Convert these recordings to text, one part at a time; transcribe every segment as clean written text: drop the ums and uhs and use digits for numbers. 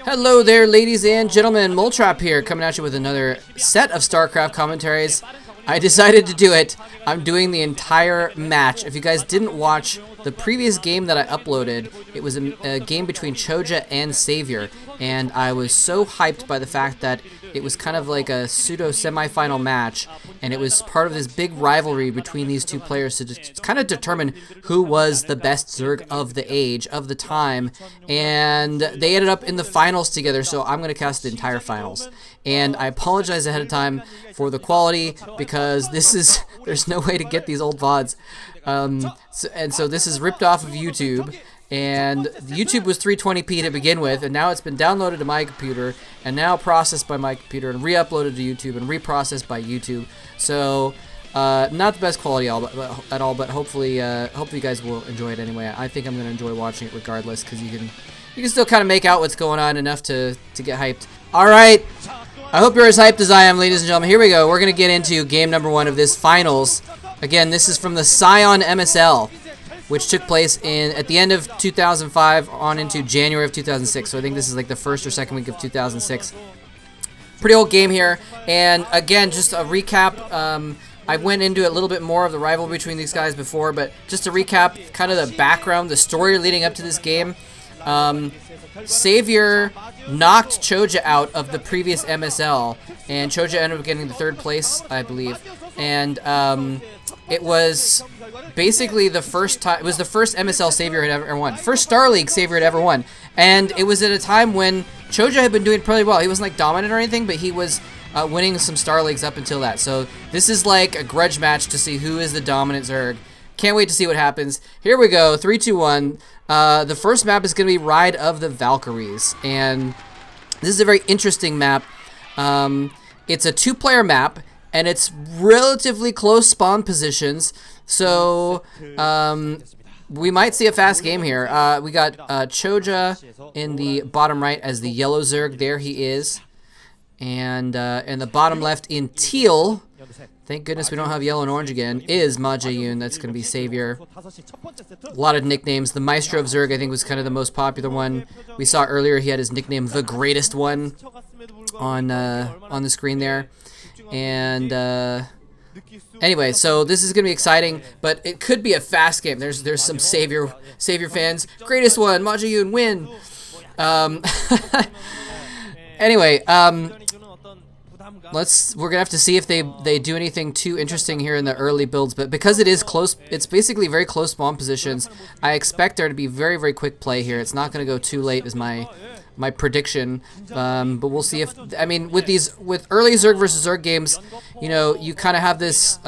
Hello there, ladies and gentlemen. Moletrap here, coming at you with another set of StarCraft commentaries. I decided to do it. I'm doing the entire match. If you guys didn't watch the previous game that I uploaded, it was a game between ChOjja and sAviOr, and I was so hyped by the fact that it was kind of like a pseudo semi-final match, and it was part of this big rivalry between these two players to just kind of determine who was the best Zerg of the age, of the time, and they ended up in the finals together, so I'm going to cast the entire finals. And I apologize ahead of time for the quality, because there's no way to get these old VODs. So this is ripped off of YouTube, and YouTube was 320p to begin with, and now it's been downloaded to my computer, and now processed by my computer, and re-uploaded to YouTube, and reprocessed by YouTube. So, not the best quality at all, but hopefully you guys will enjoy it anyway. I think I'm going to enjoy watching it regardless, because you can still kind of make out what's going on enough to get hyped. Alright, I hope you're as hyped as I am, ladies and gentlemen. Here we go. We're going to get into game number 1 of this finals. Again, this is from the CYON MSL, which took place at the end of 2005 on into January of 2006. So I think this is like the first or second week of 2006. Pretty old game here. And again, just a recap. I went into a little bit more of the rivalry between these guys before, but just to recap kind of the background, the story leading up to this game. sAviOr knocked ChOjja out of the previous MSL, and ChOjja ended up getting the 3rd place, I believe. And it was basically the first time. It was the first MSL sAviOr had ever won. First Star League sAviOr had ever won. And it was at a time when ChOjja had been doing pretty well. He wasn't like dominant or anything, but he was winning some Star Leagues up until that. So this is like a grudge match to see who is the dominant Zerg. Can't wait to see what happens. Here we go. 3, 2, 1. The first map is going to be Ride of the Valkyries, and this is a very interesting map. It's a 2-player map, and it's relatively close spawn positions, so we might see a fast game here. We got ChOjja in the bottom right as the yellow Zerg. There he is. And in the bottom left in teal, thank goodness we don't have yellow and orange again, is ChOjja CYON. That's going to be sAviOr. A lot of nicknames. The Maestro of Zerg, I think, was kind of the most popular one. We saw earlier he had his nickname, The Greatest One, on the screen there. And anyway, so this is going to be exciting, but it could be a fast game. There's some sAviOr fans. Greatest One, ChOjja CYON, win! Anyway, we're gonna have to see if they do anything too interesting here in the early builds, but because it is close, it's basically very close spawn positions. I expect there to be very, very quick play here. It's not gonna go too late is my prediction, but we'll see if, I mean, with early Zerg versus Zerg games, you know, you kind of have this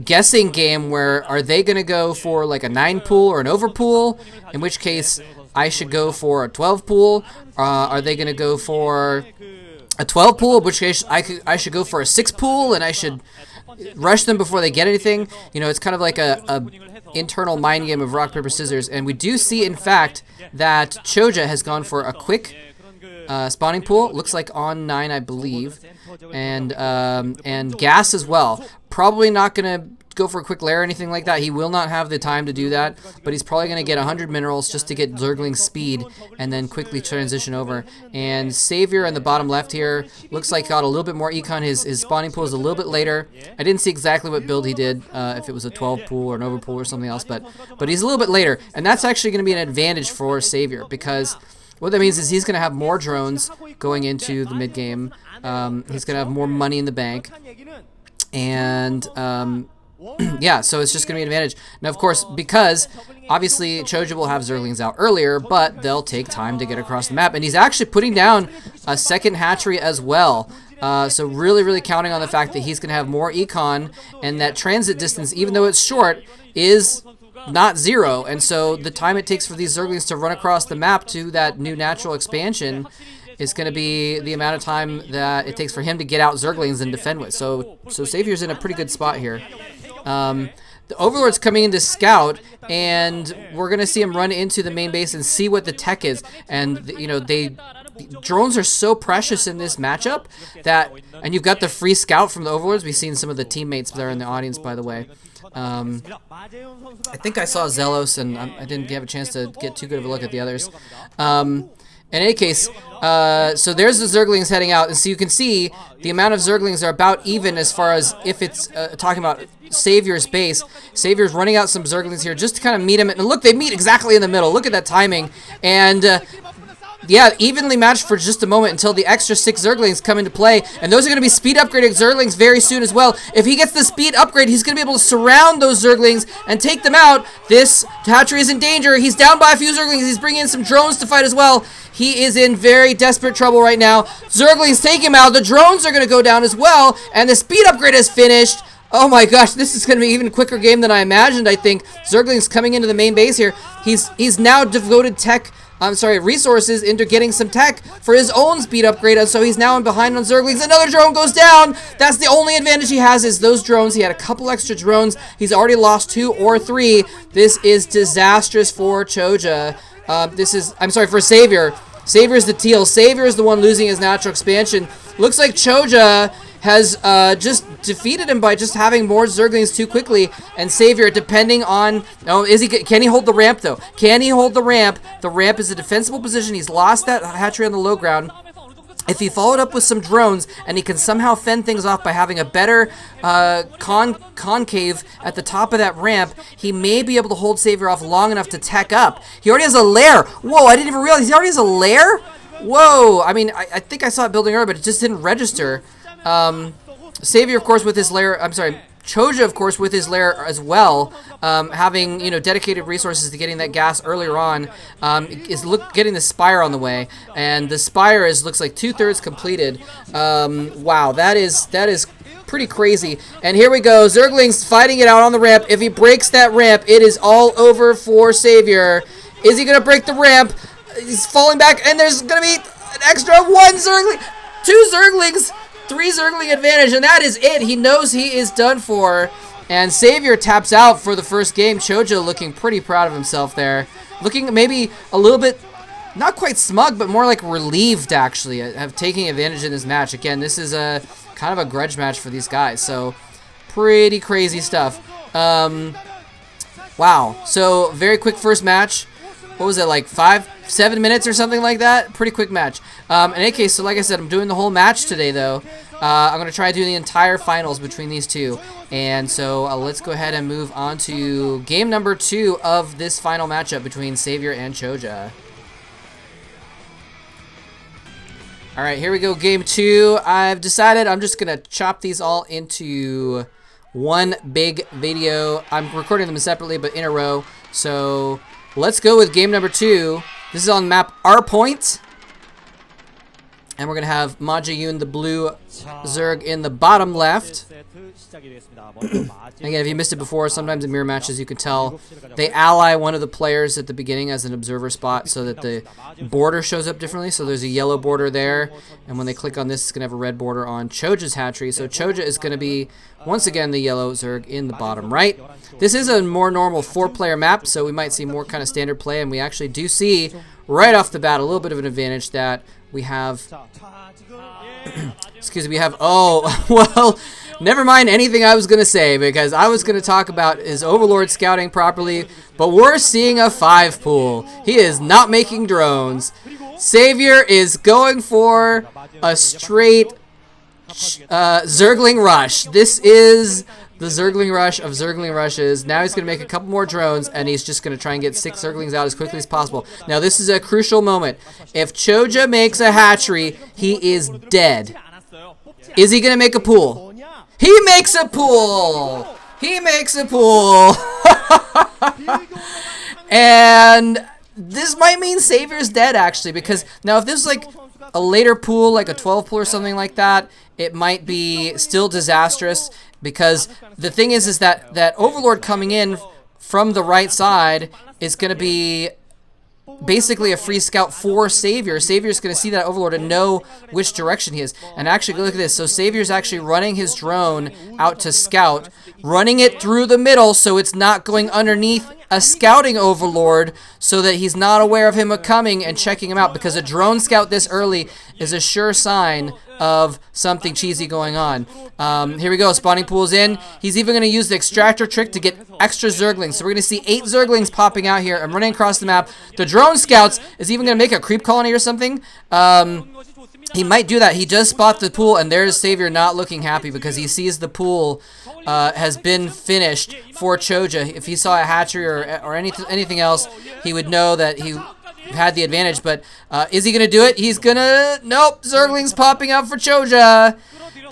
guessing game where are they gonna go for like a 9 pool or an over pool, in which case I should go for a 12 pool. Are they gonna go for a 12 pool, in which case I should go for a 6 pool, and I should rush them before they get anything. You know, it's kind of like a internal mind game of rock, paper, scissors. And we do see, in fact, that ChOjja has gone for a quick spawning pool. Looks like on 9, I believe, and gas as well. Probably not gonna go for a quick lair or anything like that. He will not have the time to do that, but he's probably going to get 100 minerals just to get Zergling speed and then quickly transition over. And sAviOr in the bottom left here looks like got a little bit more econ. His spawning pool is a little bit later. I didn't see exactly what build he did, if it was a 12 pool or an over pool or something else, but he's a little bit later, and that's actually going to be an advantage for sAviOr, because what that means is he's going to have more drones going into the mid game. He's going to have more money in the bank, and yeah, so it's just going to be an advantage. Now, of course, because obviously ChOjja will have Zerglings out earlier, but they'll take time to get across the map. And he's actually putting down a 2nd hatchery as well. So really, really counting on the fact that he's going to have more econ, and that transit distance, even though it's short, is not 0. And so the time it takes for these Zerglings to run across the map to that new natural expansion is going to be the amount of time that it takes for him to get out Zerglings and defend with. So sAviOr's in a pretty good spot here. The Overlord's coming in to scout, and we're going to see him run into the main base and see what the tech is. And, you know, drones are so precious in this matchup that, and you've got the free scout from the Overlords. We've seen some of the teammates there in the audience, by the way. I think I saw Zelos, and I didn't have a chance to get too good of a look at the others. In any case, so there's the Zerglings heading out, and so you can see the amount of Zerglings are about even as far as if it's talking about sAviOr's base. sAviOr's running out some Zerglings here just to kind of meet him. And look, they meet exactly in the middle. Look at that timing. And yeah, evenly matched for just a moment until the extra 6 Zerglings come into play. And those are going to be speed upgraded Zerglings very soon as well. If he gets the speed upgrade, he's going to be able to surround those Zerglings and take them out. This hatchery is in danger. He's down by a few Zerglings. He's bringing in some drones to fight as well. He is in very desperate trouble right now. Zerglings take him out. The drones are going to go down as well. And the speed upgrade is finished. Oh my gosh, this is going to be an even quicker game than I imagined, I think. Zerglings coming into the main base here. He's now devoted resources into getting some tech for his own speed upgrade, and so he's now behind on Zerglings. Another drone goes down. That's the only advantage he has is those drones. He had a couple extra drones. He's already lost 2 or 3. This is disastrous for ChOjja. For sAviOr. sAviOr's the teal. sAviOr is the one losing his natural expansion. Looks like ChOjja has just defeated him by just having more Zerglings too quickly, and sAviOr, depending on, can he hold the ramp though? Can he hold the ramp? The ramp is a defensible position. He's lost that hatchery on the low ground. If he followed up with some drones and he can somehow fend things off by having a better concave at the top of that ramp, he may be able to hold sAviOr off long enough to tech up. He already has a lair. Whoa, I didn't even realize he already has a lair? Whoa, I mean, I think I saw it building earlier, but it just didn't register. sAviOr, of course, with his lair, ChOjja, of course, with his lair as well, having, dedicated resources to getting that gas earlier on, getting the spire on the way, and the spire looks like 2/3 completed. Wow, that is pretty crazy. And here we go, Zerglings fighting it out on the ramp. If he breaks that ramp, it is all over for sAviOr. Is he gonna break the ramp? He's falling back, and there's gonna be an extra 1 Zergling, 2 Zerglings. 3 Zergling advantage, and that is it. He knows he is done for, and sAviOr taps out for the first game. ChOjja looking pretty proud of himself there. Looking maybe a little bit, not quite smug, but more like relieved, actually, of taking advantage in this match. Again, this is a kind of a grudge match for these guys, so pretty crazy stuff. Wow, so very quick first match. What was it, like 5-7 minutes or something like that? Pretty quick match. In any case, so like I said, I'm doing the whole match today, though. I'm going to try to do the entire finals between these two. And so let's go ahead and move on to game number 2 of this final matchup between sAviOr and ChOjja. All right, here we go, game 2. I've decided I'm just going to chop these all into one big video. I'm recording them separately, but in a row. So let's go with game number 2. This is on map R Point. And we're going to have ChOjja, the blue Zerg, in the bottom left. Again, if you missed it before, sometimes in mirror matches you can tell they ally one of the players at the beginning as an observer spot so that the border shows up differently. So there's a yellow border there, and when they click on this, it's going to have a red border on ChOjja's hatchery. So ChOjja is going to be, once again, the yellow Zerg in the bottom right. This is a more normal 4-player map, so we might see more kind of standard play, and we actually do see right off the bat a little bit of an advantage that we have. Excuse me, we have, oh, well, never mind anything I was going to say, because I was going to talk about his Overlord scouting properly, but we're seeing a 5 pool. He is not making drones. sAviOr is going for a straight Zergling rush. This is the Zergling rush of Zergling rushes. Now he's going to make a couple more drones, and he's just going to try and get 6 Zerglings out as quickly as possible. Now this is a crucial moment. If ChOjja makes a hatchery, he is dead. Is he going to make a pool? He makes a pool! He makes a pool! And this might mean sAviOr's dead, actually, because now if this is like a later pool, like a 12 pool or something like that, it might be still disastrous, because the thing is that Overlord coming in from the right side is going to be basically a free scout for sAviOr. sAviOr's going to see that Overlord and know which direction he is. And actually, look at this. So sAviOr's actually running his drone out to scout, running it through the middle so it's not going underneath a scouting overlord so that he's not aware of him coming and checking him out, because a drone scout this early is a sure sign of something cheesy going on. Here we go. Spawning pool's in. He's even going to use the extractor trick to get extra zerglings. So we're going to see 8 zerglings popping out here and running across the map. The drone scouts is even going to make a creep colony or something. He might do that. He does spot the pool, and there's sAviOr not looking happy because he sees the pool has been finished for ChOjja. If he saw a hatchery or anything else, he would know that he had the advantage. But is he going to do it? He's going to... Nope. Zerglings popping up for ChOjja.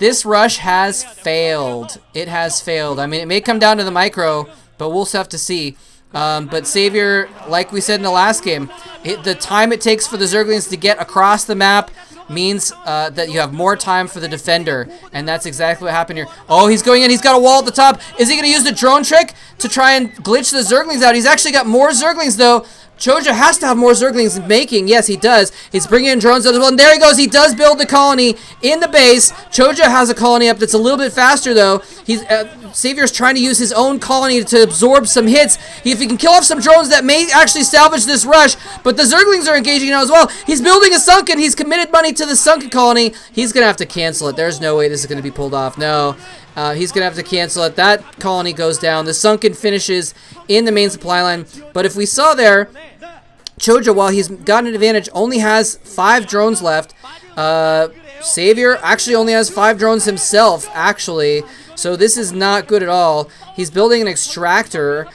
This rush has failed. It has failed. I mean, it may come down to the micro, but we'll have to see. But sAviOr, like we said in the last game, the time it takes for the Zerglings to get across the map means that you have more time for the defender, and that's exactly what happened here. Oh, he's going in. He's got a wall at the top. Is he going to use the drone trick to try and glitch the Zerglings out? He's actually got more Zerglings, though. ChOjja has to have more Zerglings making. Yes, he does. He's bringing in drones as well. And there he goes. He does build the colony in the base. ChOjja has a colony up that's a little bit faster, though. sAviOr's trying to use his own colony to absorb some hits. If he can kill off some drones, that may actually salvage this rush. But the Zerglings are engaging now as well. He's building a sunken. He's committed money to the sunken colony. He's going to have to cancel it. There's no way this is going to be pulled off. No. He's going to have to cancel it. That colony goes down. The sunken finishes in the main supply line. But if we saw there, ChOjja, while he's got an advantage, only has 5 drones left. sAviOr actually only has 5 drones himself, actually. So this is not good at all. He's building an extractor.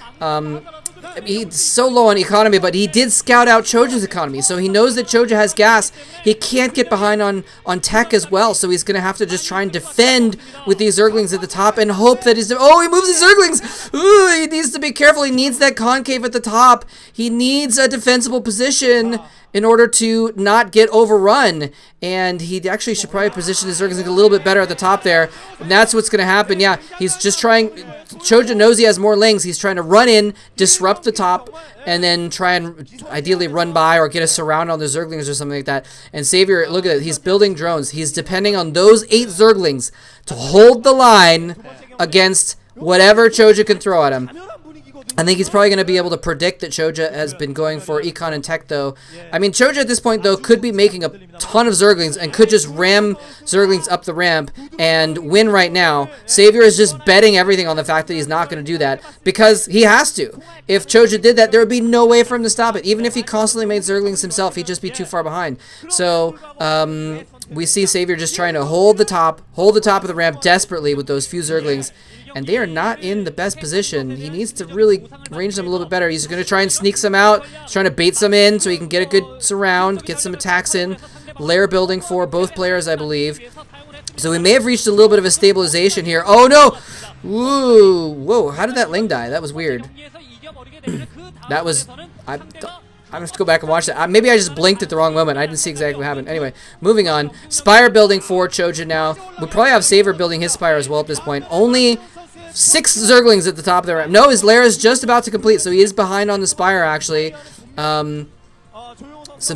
He's so low on economy, but he did scout out ChOjja's economy, so he knows that ChOjja has gas. He can't get behind on tech as well, so he's going to have to just try and defend with these Zerglings at the top and hope that he's... Oh, he moves his Zerglings! Ooh, he needs to be careful. He needs that concave at the top. He needs a defensible position in order to not get overrun, and he actually should probably position his Zerglings a little bit better at the top there, and that's what's going to happen. Yeah, he's just trying... ChOjja knows he has more lings. He's trying to run in, disrupt the top, and then try and ideally run by or get a surround on the Zerglings or something like that. And sAviOr, look at it, he's building drones. He's depending on those 8 Zerglings to hold the line against whatever ChOjja can throw at him. I think he's probably going to be able to predict that ChOjja has been going for econ and tech, though. I mean, ChOjja at this point, though, could be making a ton of Zerglings and could just ram Zerglings up the ramp and win right now. sAviOr is just betting everything on the fact that he's not going to do that because he has to. If ChOjja did that, there would be no way for him to stop it. Even if he constantly made Zerglings himself, he'd just be too far behind. So, we see sAviOr just trying to hold the top of the ramp desperately with those few Zerglings. And they are not in the best position. He needs to really range them a little bit better. He's going to try and sneak some out. He's trying to bait some in so he can get a good surround, get some attacks in. Lair building for both players, I believe. So we may have reached a little bit of a stabilization here. Oh, no! Ooh, whoa, how did that Ling die? That was weird. That was... I have to go back and watch that. Maybe I just blinked at the wrong moment. I didn't see exactly what happened. Anyway, moving on. Spire building for ChOjja now. We'll probably have sAviOr building his Spire as well at this point. Only 6 Zerglings at the top of the ramp. No, his lair is just about to complete, so he is behind on the Spire, actually. Some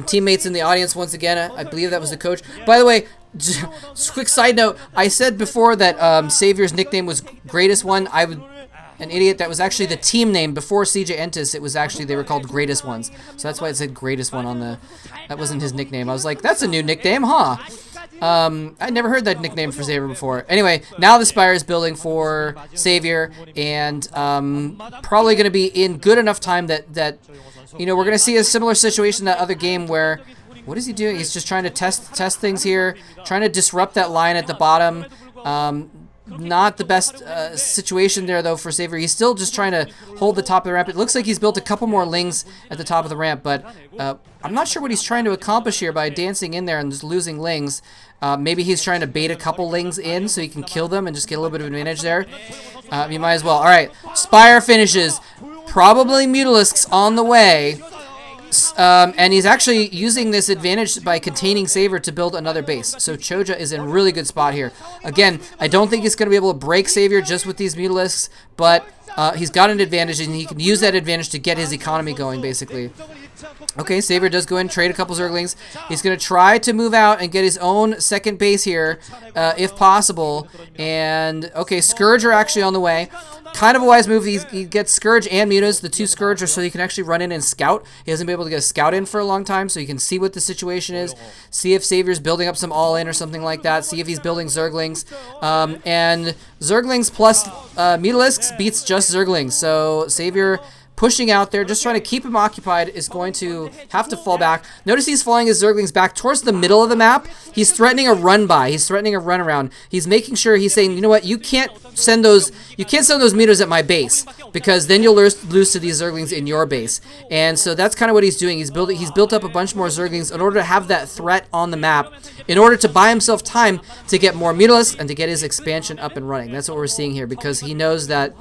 teammates in the audience once again. I believe that was the coach. By the way, just quick side note. I said before that sAviOr's nickname was Greatest One. An idiot. That was actually the team name before CJ Entis. It was actually, they were called Greatest Ones. So that's why it said Greatest One on the... That wasn't his nickname. I was like, that's a new nickname, huh? I never heard that nickname for sAviOr before. Anyway, now the Spire is building for sAviOr, and probably going to be in good enough time that you know, we're going to see a similar situation in that other game where... What is he doing? He's just trying to test things here, trying to disrupt that line at the bottom. Not the best situation there, though, for sAviOr. He's still just trying to hold the top of the ramp. It looks like he's built a couple more lings at the top of the ramp, but I'm not sure what he's trying to accomplish here by dancing in there and just losing lings. Maybe he's trying to bait a couple lings in so he can kill them and just get a little bit of advantage there. You might as well. All right, Spire finishes. Probably Mutalisks on the way. And he's actually using this advantage by containing sAviOr to build another base. So ChOjja is in a really good spot here. Again, I don't think he's going to be able to break sAviOr just with these Mutalisks, but he's got an advantage, and he can use that advantage to get his economy going, basically. Okay, sAviOr does go in and trade a couple Zerglings. He's going to try to move out and get his own second base here, if possible. And, okay, Scourge are actually on the way. kind of a wise move. He gets Scourge and Mutas. The 2 Scourge are so he can actually run in and scout. He hasn't been able to get a scout in for a long time, so you can see what the situation is. See if sAviOr's building up some all-in or something like that. See if he's building Zerglings. And Zerglings plus Mutalisks beats just Zerglings. So sAviOr pushing out there, just trying to keep him occupied, is going to have to fall back. Notice he's falling his Zerglings back towards the middle of the map. He's threatening a run by. He's threatening a run around. He's making sure, he's saying, you know what, you can't send those meters at my base, because then you'll lose to these Zerglings in your base. And so that's kind of what he's doing. He's built up a bunch more Zerglings in order to have that threat on the map, in order to buy himself time to get more Mutalisks and to get his expansion up and running. That's what we're seeing here, because he knows that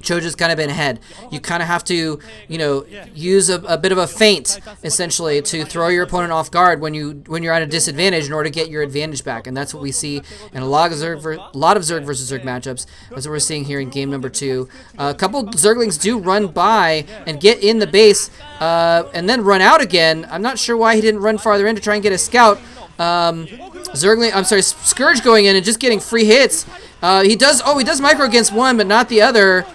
ChOjja's kind of been ahead. You kind of have to, you know, use a bit of a feint, essentially, to throw your opponent off guard when you're at a disadvantage in order to get your advantage back. And that's what we see in a lot of Zerg versus Zerg matchups. That's what we're seeing here in game number 2. A couple Zerglings do run by and get in the base, and then run out again. I'm not sure why he didn't run farther in to try and get a scout. Scourge going in and just getting free hits. He does micro against one, but not the other.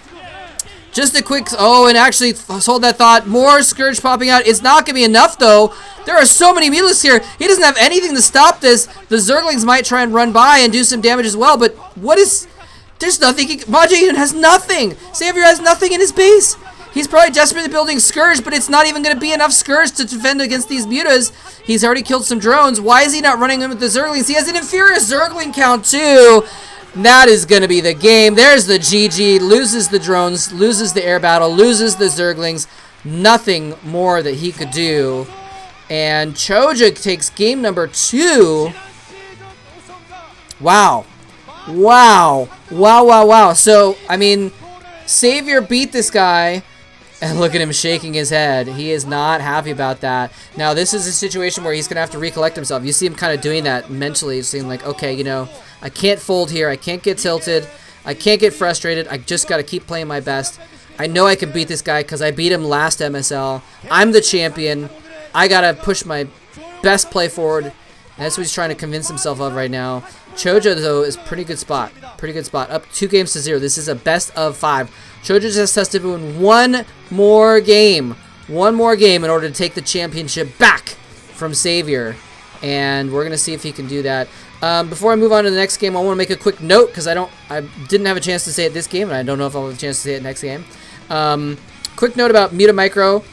Just a quick, and actually, hold that thought. More Scourge popping out. It's not going to be enough, though. There are so many Mutalisks here. He doesn't have anything to stop this. The Zerglings might try and run by and do some damage as well, but there's nothing. ChOjja has nothing. sAviOr has nothing in his base. He's probably desperately building Scourge, but it's not even going to be enough Scourge to defend against these Mutas. He's already killed some drones. Why is he not running in with the Zerglings? He has an inferior Zergling count, too. That is going to be the game. There's the GG. Loses the drones, loses the air battle, loses the Zerglings. Nothing more that he could do. And ChOjja takes game number 2. Wow. Wow. Wow, wow, wow. So, I mean, sAviOr beat this guy. And look at him shaking his head. He is not happy about that. Now, this is a situation where he's going to have to recollect himself. You see him kind of doing that mentally, saying like, okay, you know, I can't fold here. I can't get tilted. I can't get frustrated. I just got to keep playing my best. I know I can beat this guy because I beat him last MSL. I'm the champion. I got to push my best play forward. And that's what he's trying to convince himself of right now. ChOjja, though, is pretty good spot. Pretty good spot. Up 2-0. This is a best of 5. ChOjja just has to win one more game. One more game in order to take the championship back from sAviOr. And we're going to see if he can do that. Before I move on to the next game, I want to make a quick note, because I didn't have a chance to say it this game, and I don't know if I'll have a chance to say it next game. Quick note about Muta Micro.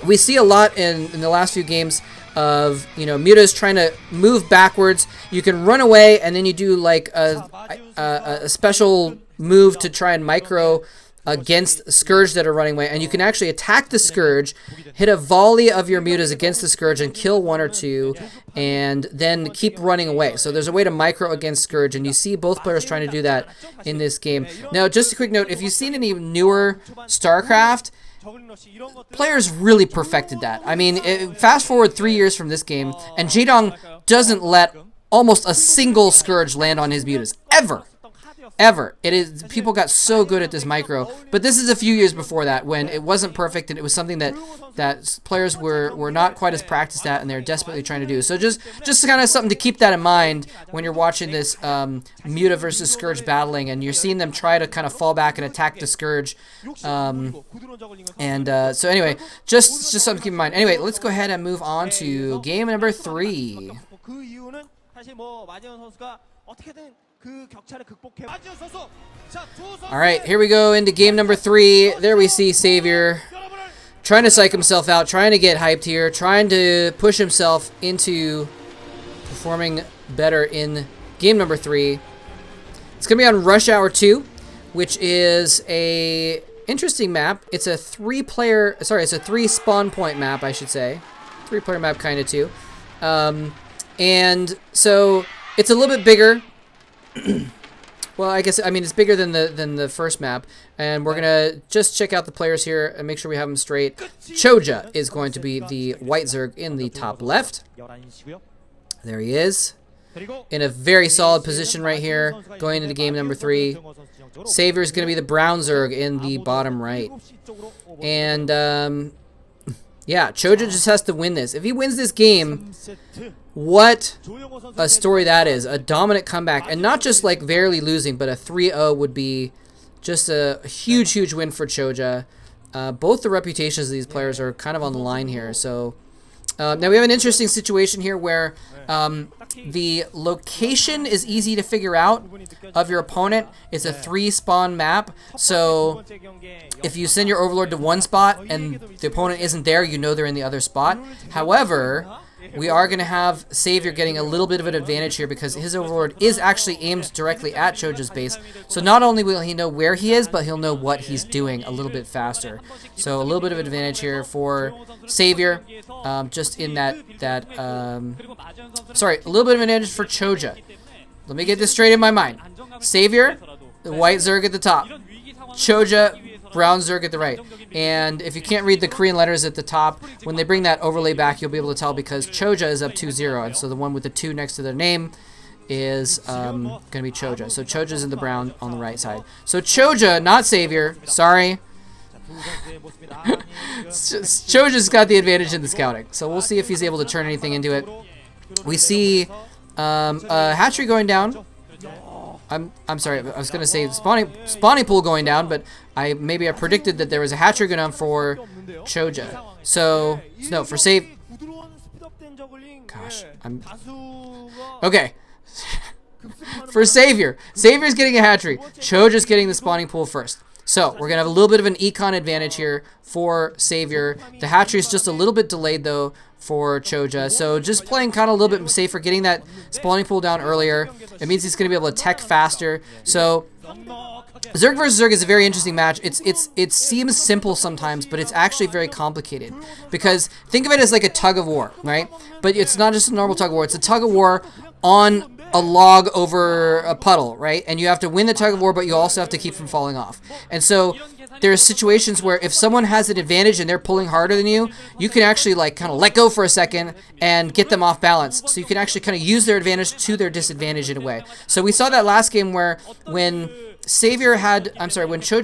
We see a lot in the last few games of, you know, Mutas trying to move backwards. You can run away, and then you do like a special move to try and micro against Scourge that are running away, and you can actually attack the Scourge, hit a volley of your Mutas against the Scourge and kill 1 or 2, and then keep running away. So there's a way to micro against Scourge, and you see both players trying to do that in this game. Now, just a quick note, if you've seen any newer StarCraft, players really perfected that. I mean, fast forward 3 years from this game, and Jaedong doesn't let almost a single Scourge land on his Mutas, ever. People got so good at this micro, but this is a few years before that, when it wasn't perfect and it was something that players were not quite as practiced at, and they're desperately trying to do. So just kind of something to keep that in mind when you're watching this Muta versus Scourge battling, and you're seeing them try to kind of fall back and attack the Scourge. So anyway, just something to keep in mind. Anyway, let's go ahead and move on to game number 3. Alright, here we go into game number 3. There we see sAviOr trying to psych himself out, trying to get hyped here, trying to push himself into performing better in game number 3. It's going to be on Rush Hour 2, which is a interesting map. It's a 3 spawn point map, I should say. 3-player map kind of too. And so it's a little bit bigger. Well, I mean it's bigger than the first map, and we're gonna just check out the players here and make sure we have them straight. ChOjja is going to be the white Zerg in the top left. There he is, in a very solid position right here, going into game number 3. sAviOr is gonna be the brown Zerg in the bottom right, and yeah, ChOjja just has to win this. If he wins this game, what a story that is. A dominant comeback. And not just like barely losing, but a 3-0 would be just a huge win for ChOjja. Both the reputations of these players are kind of on the line here. So now we have an interesting situation here where the location is easy to figure out of your opponent. It's a 3-spawn map, so if you send your Overlord to one spot and the opponent isn't there, you know they're in the other spot. However, we are going to have sAviOr getting a little bit of an advantage here because his Overlord is actually aimed directly at ChOjja's base. So not only will he know where he is, but he'll know what he's doing a little bit faster. So a little bit of advantage here for sAviOr, just in sorry, a little bit of advantage for ChOjja. Let me get this straight in my mind. sAviOr, the white Zerg at the top. ChOjja, brown Zerg at the right. And if you can't read the Korean letters at the top, when they bring that overlay back, you'll be able to tell because ChOjja is up 2-0. And so the one with the 2 next to their name is going to be ChOjja. So ChOjja's in the brown on the right side. So ChOjja, not sAviOr. Sorry. ChOjja's got the advantage in the scouting. So we'll see if he's able to turn anything into it. We see a hatchery going down. I'm sorry, I was gonna say spawning pool going down, but maybe I predicted that there was a hatchery going down for ChOjja. So no, for gosh, okay. For sAviOr, sAviOr's getting a hatchery. ChOjja's getting the spawning pool first. So we're gonna have a little bit of an econ advantage here for sAviOr. The hatchery is just a little bit delayed though for ChOjja, so just playing kind of a little bit safer, getting that spawning pool down earlier. It means he's going to be able to tech faster. So Zerg versus Zerg is a very interesting match. It seems simple sometimes, but it's actually very complicated because think of it as like a tug of war, right? But it's not just a normal tug of war. It's a tug of war on a log over a puddle, right? And you have to win the tug of war, but you also have to keep from falling off. And so there's situations where if someone has an advantage and they're pulling harder than you, you can actually like kind of let go for a second and get them off balance. So you can actually kind of use their advantage to their disadvantage in a way. So we saw that last game where when ChOjja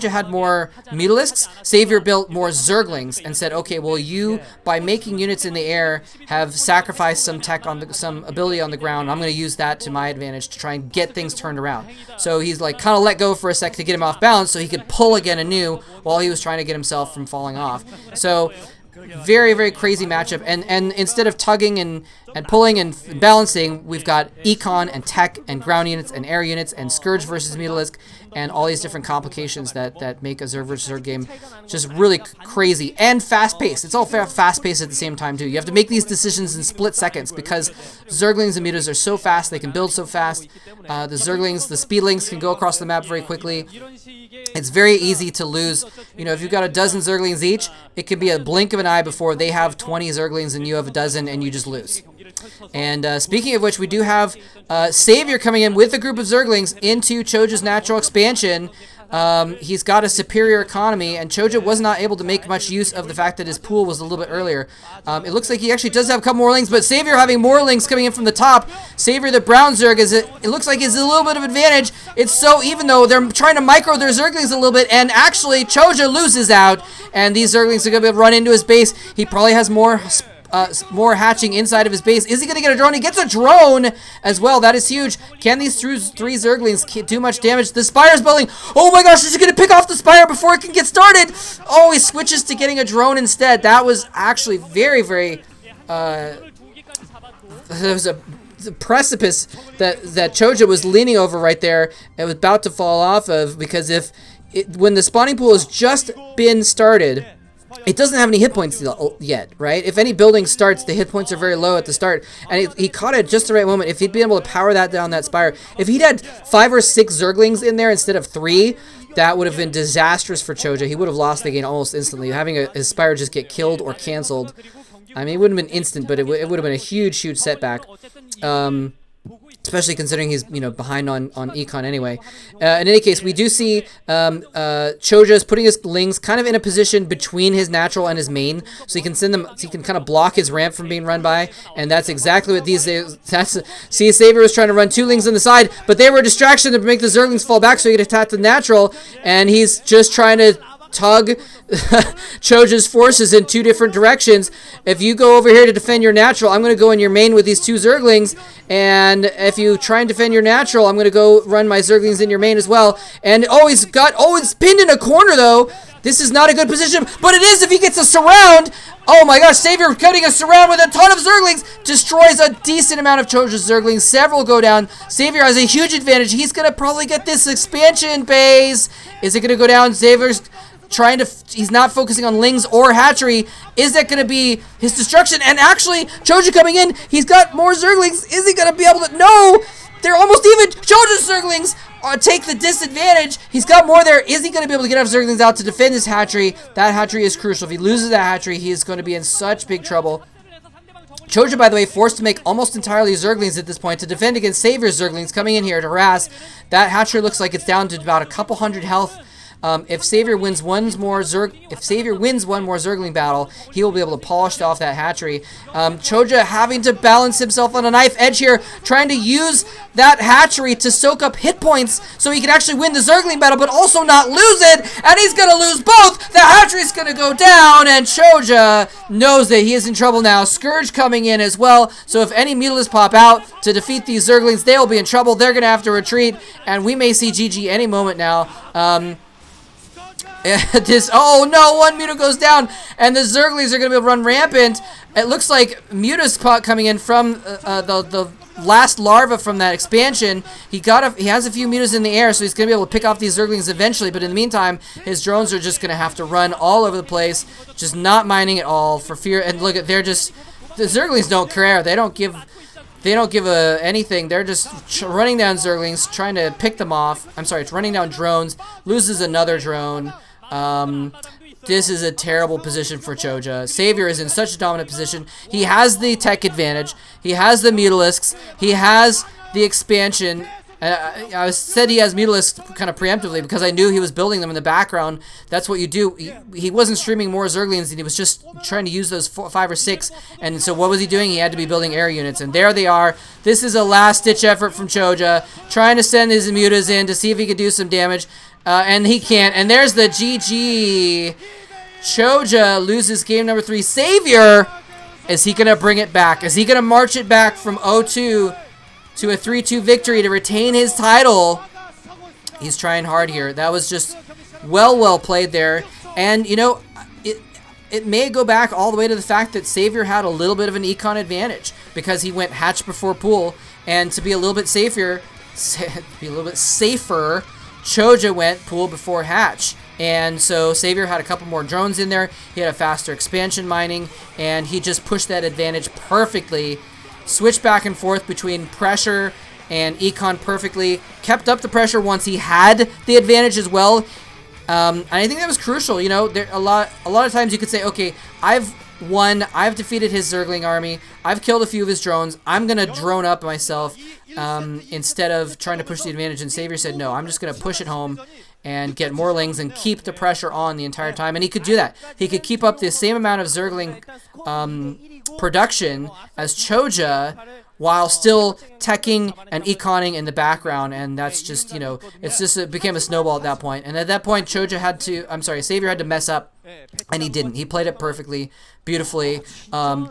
had more Mutalisks, sAviOr built more Zerglings and said, okay, well you, by making units in the air, have sacrificed some tech on some ability on the ground. I'm going to use that to my advantage to try and get things turned around. So he's like kind of let go for a sec to get him off balance so he could pull again anew while he was trying to get himself from falling off. So very crazy matchup, and instead of tugging and pulling and balancing, we've got econ and tech and ground units and air units and Scourge versus Mutalisk and all these different complications that make a Zerg versus Zerg game just really crazy and fast-paced. It's all fast-paced at the same time too. You have to make these decisions in split seconds because Zerglings and Mutas are so fast, they can build so fast. The Zerglings, the Speedlings can go across the map very quickly. It's very easy to lose. You know, if you've got a dozen Zerglings each, it can be a blink of an eye before they have 20 Zerglings and you have a dozen and you just lose. And speaking of which, we do have sAviOr coming in with a group of Zerglings into ChOjja's natural expansion. He's got a superior economy, and ChOjja was not able to make much use of the fact that his pool was a little bit earlier. It looks like he actually does have a couple more lings, but sAviOr having more lings coming in from the top. sAviOr, the brown Zerg, it looks like is a little bit of advantage. It's so even though they're trying to micro their Zerglings a little bit, and actually ChOjja loses out, and these Zerglings are going to be able to run into his base. He probably has more hatching inside of his base. Is he going to get a drone? He gets a drone as well. That is huge. Can these three Zerglings do much damage? The Spire's building. Oh my gosh, is he going to pick off the Spire before it can get started? Oh, he switches to getting a drone instead. That was actually very there was a precipice that ChOjja was leaning over right there and was about to fall off of, because when the spawning pool has just been started, it doesn't have any hit points yet, right? If any building starts, the hit points are very low at the start, and he caught it at just the right moment. If he'd been able to power that down, that Spire, if he'd had 5 or 6 Zerglings in there instead of 3, that would have been disastrous for ChOjja. He would have lost the game almost instantly. Having his Spire just get killed or canceled, I mean, it wouldn't have been instant, but it would have been a huge setback. Especially considering he's, behind on econ anyway. In any case, we do see ChOjja is putting his lings kind of in a position between his natural and his main, so he can send them. So he can kind of block his ramp from being run by, and that's exactly what see, sAviOr was trying to run 2 lings on the side, but they were a distraction to make the Zerglings fall back, so he could attack the natural, and he's just trying to tug ChOjja's forces in 2 different directions. If you go over here to defend your natural, I'm going to go in your main with these 2 Zerglings. And if you try and defend your natural, I'm going to go run my Zerglings in your main as well. And he's pinned in a corner though. This is not a good position, but it is if he gets a surround. Oh my gosh, sAviOr cutting a surround with a ton of Zerglings. Destroys a decent amount of ChOjja's Zerglings. Several go down. sAviOr has a huge advantage. He's going to probably get this expansion base. Is it going to go down? sAviOr's he's not focusing on Lings or Hatchery. Is that going to be his destruction? And actually, ChOjja coming in. He's got more Zerglings. Is he going to be able to? No! They're almost even. ChOjja's Zerglings take the disadvantage. He's got more there. Is he going to be able to get enough Zerglings out to defend this Hatchery? That Hatchery is crucial. If he loses that Hatchery, he is going to be in such big trouble. ChOjja, by the way, forced to make almost entirely Zerglings at this point to defend against sAviOr's Zerglings coming in here to harass. That Hatchery looks like it's down to about a couple hundred health. If sAviOr wins one more Zergling battle, he will be able to polish off that Hatchery. ChOjja having to balance himself on a knife edge here, trying to use that Hatchery to soak up hit points so he can actually win the Zergling battle, but also not lose it. And he's going to lose both. The Hatchery's going to go down, and ChOjja knows that he is in trouble now. Scourge coming in as well. So if any Mutalisks pop out to defeat these Zerglings, they will be in trouble. They're going to have to retreat, and we may see GG any moment now. Oh no, one Muta goes down, and the Zerglings are going to be able to run rampant. It looks like Muta's coming in from the last larva from that expansion. He has a few Mutas in the air, so he's going to be able to pick off these Zerglings eventually, but in the meantime, his drones are just going to have to run all over the place, just not mining at all for fear. And look at, the Zerglings don't care. They don't give anything. They're just running down Zerglings, trying to pick them off. I'm sorry, it's running down drones. Loses another drone. This is a terrible position for ChOjja. sAviOr is in such a dominant position. He has the tech advantage. He has the Mutalisks. He has the expansion. I said he has Mutalisks kind of preemptively because I knew he was building them in the background. That's what you do. He wasn't streaming more Zerglings, and he was just trying to use those 5 or 6. And so what was he doing? He had to be building air units. And there they are. This is a last-ditch effort from ChOjja, trying to send his Mutas in to see if he could do some damage. And he can't. And there's the GG. ChOjja loses game number 3. sAviOr, is he going to bring it back? Is he going to march it back from 0-2 to a 3-2 victory to retain his title? He's trying hard here. That was just well played there. And, you know, it may go back all the way to the fact that sAviOr had a little bit of an econ advantage because he went hatch before pool. And to be a little bit safer, ChOjja went pool before hatch. And so sAviOr had a couple more drones in there. He had a faster expansion mining, and he just pushed that advantage perfectly. Switched back and forth between pressure and econ perfectly. Kept up the pressure once he had the advantage as well. And I think that was crucial. You know, a lot of times you could say, okay, I've won. I've defeated his Zergling army. I've killed a few of his drones. I'm going to drone up myself instead of trying to push the advantage. And sAviOr said, no, I'm just going to push it home and get more Lings and keep the pressure on the entire time. And he could do that. He could keep up the same amount of Zergling production as ChOjja while still teching and econing in the background. And that's just, you know, it became a snowball at that point. And at that point, sAviOr had to mess up. And he didn't. He played it perfectly, beautifully.